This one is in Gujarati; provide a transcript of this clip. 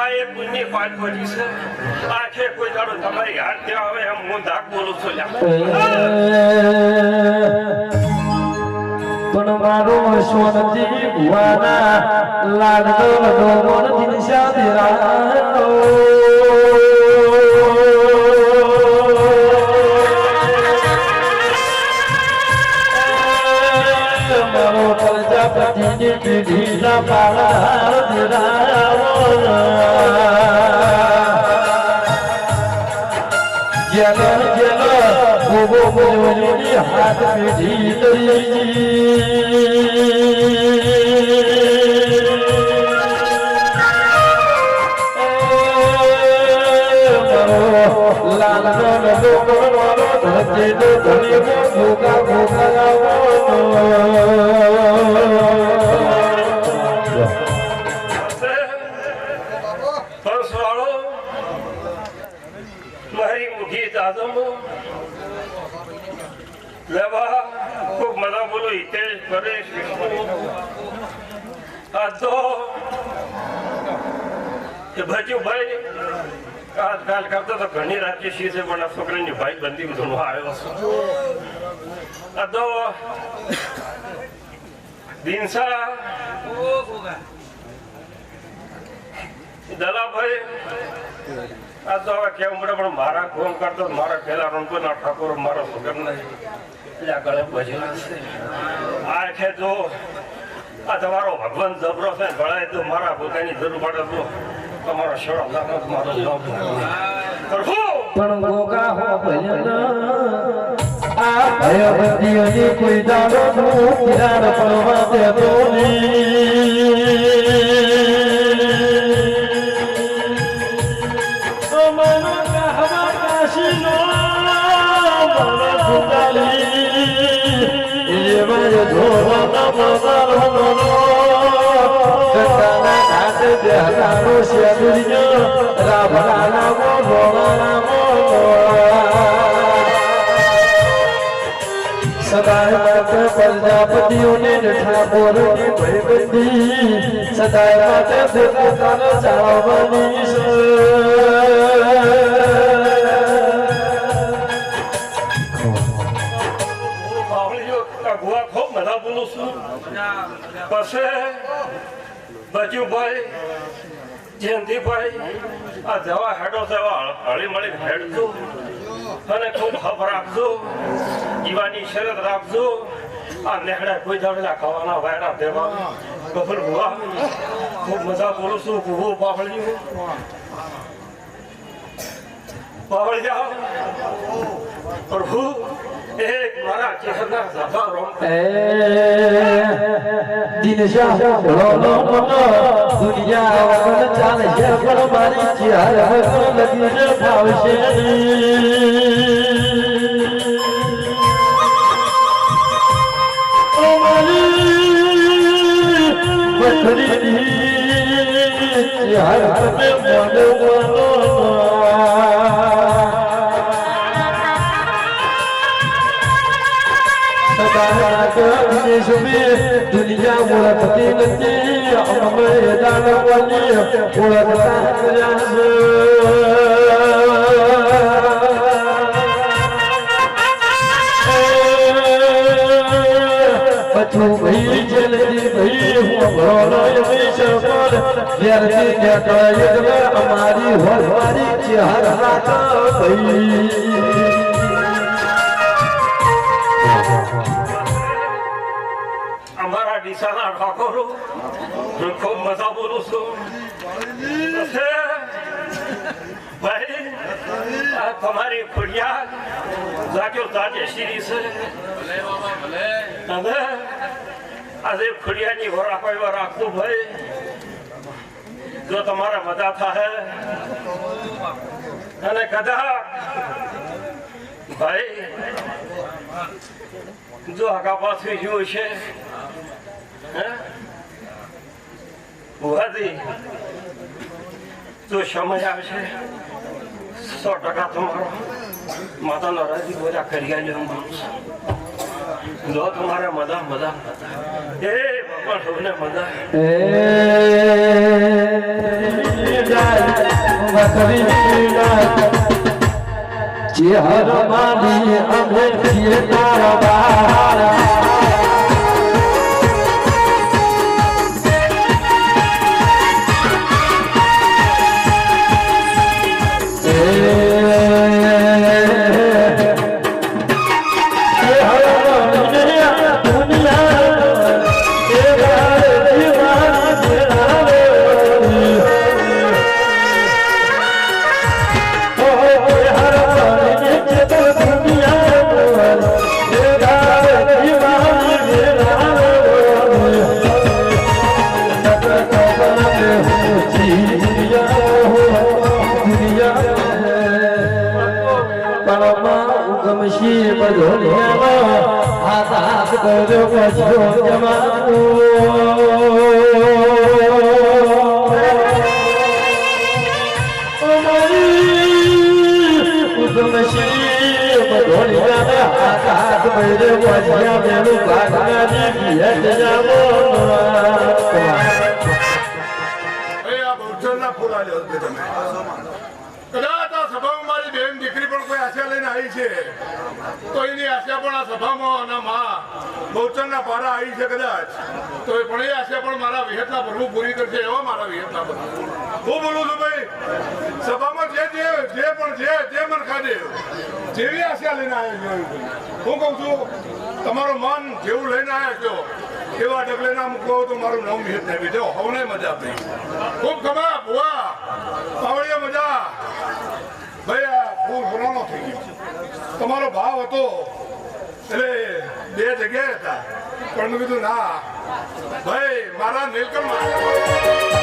આ એક પુણ્ય પાઠ પડી છે આખે કોઈ દાડો તમારી હાથ ત્યાં આવે એમ હું ધાક બોલું છું પણ મારો સોનજી ભુવાના લાડનો ડોમણ દિનશા દેરાનો મારો પ્રજાપતિની પીઢીના પાળા દેરાનો જેનો જેનો ભોગો બોલવાની હાથ પીઢી લાલનો નદો કરવાનો ધરતી તો ધણી ભોગા ભોગા મારી મુખી દાદમ લેવા ખૂબ મજા બોલો હિતેશ પરેશ વિષ્ણુ આ તો ભાઈ આજકાલ કરતો તો ઘણી રાજ્ય છે પણ આ છોકરાની ભાઈ બંધી બધું આવ્યો છું આ તો દિનસા દલાભાઈ આ તો હવે કેવું પડે પણ મારા ફોન કરતો મારા પેલા રણપુરના ઠાકોર મારો છોકર નહીં એટલે ગળે ભજેલા છે આ છે જો આ તમારો ભગવાન જબરો છે ગળાએ તો મારા પોતાની જરૂર પડે તો તમારો શેડો લાગો મારો જવાબ પણ ગોગા હો ભજન આ ભયબંધીઓની કોઈ દાડો નું કિરાર પડવા દેતો સદાય પ્રજાપતિઓને ઠાકોર ભયબંધી સદાય માટે પોતાને જાળવવાની ખૂબ મજા બોલું છું પછી બચુભાઈ જયંતિભાઈ આ જવા હેડો જવા હળી મળી હેડજો અને ખૂબ હફ રાખજો જીવાની શરત રાખજો આ નેહડા કોઈ દાડલા ખાવાના વાયડા દેવા ગફર ભુવા ખૂબ મજા બોલું છું ભૂવો પાવળ્યું પાવળ્યા પ્રભુ એક મારા ચહેરા ઝાફા રોમ દિનશા લો દુનિયા વગર ચાલે છે પણ મારી ચહેર લગી છે ભાવશે ઓ મારી બખરી ચહેર पे મોડવાનો दुनिया मुळती नती मैदान मुळता पछू भाई जल्दी भाई हमारी हमारी चेहरा भाई અમારા ડીસાના ઠાકોરો હું ખૂબ મજા બોલું છું ભાઈ આ તમારી ફરિયાદ જાગ્યો તાજે શીરી છે હવે આજે ફરિયાદની વરાપા રાખતું ભાઈ જો તમારા મજા થાય અને કદાચ ભાઈ જો આગા પાછું જોયું છે જો સમય આવશે 100% તમારો માતાનો રાજી બોલા કરી આવ્યો જો તમારે મજા મજા એ ભગવાન સૌને મજા જાય વખરી જે હર માની અમે છીએ તારા બહાર કદાચ આ સભામાં મારી બેન દીકરી પણ કોઈ આશા લઈને આવી છે તો એની આશા પણ આ સભામાં અને માં બહુચરના પારા આવી છે કદાચ તો એ પણ એ આશા પણ મારા વિહતના ભરવું પૂરી કરશે એવા મારા વિહતના ભરવું હું બોલું છું ભાઈ સભામાં જે મન ખાધે જેવી આશા લઈને આવ્યા છે હું કહું છું તમારું મન જેવું લઈને આવ્યા છો એવા ડગલે ના મૂકવો તો મારું નામ વિહત નહીં બીજો હવે મજા આપી ખૂબ ખબર ભુવા પાવડીએ મજા ભાઈ આ ફૂલ પુરાણો થઈ ગયો તમારો ભાવ હતો એટલે બે જગ્યાએ હતા પણ મેં કીધું ના ભાઈ મારા નીલકંઠ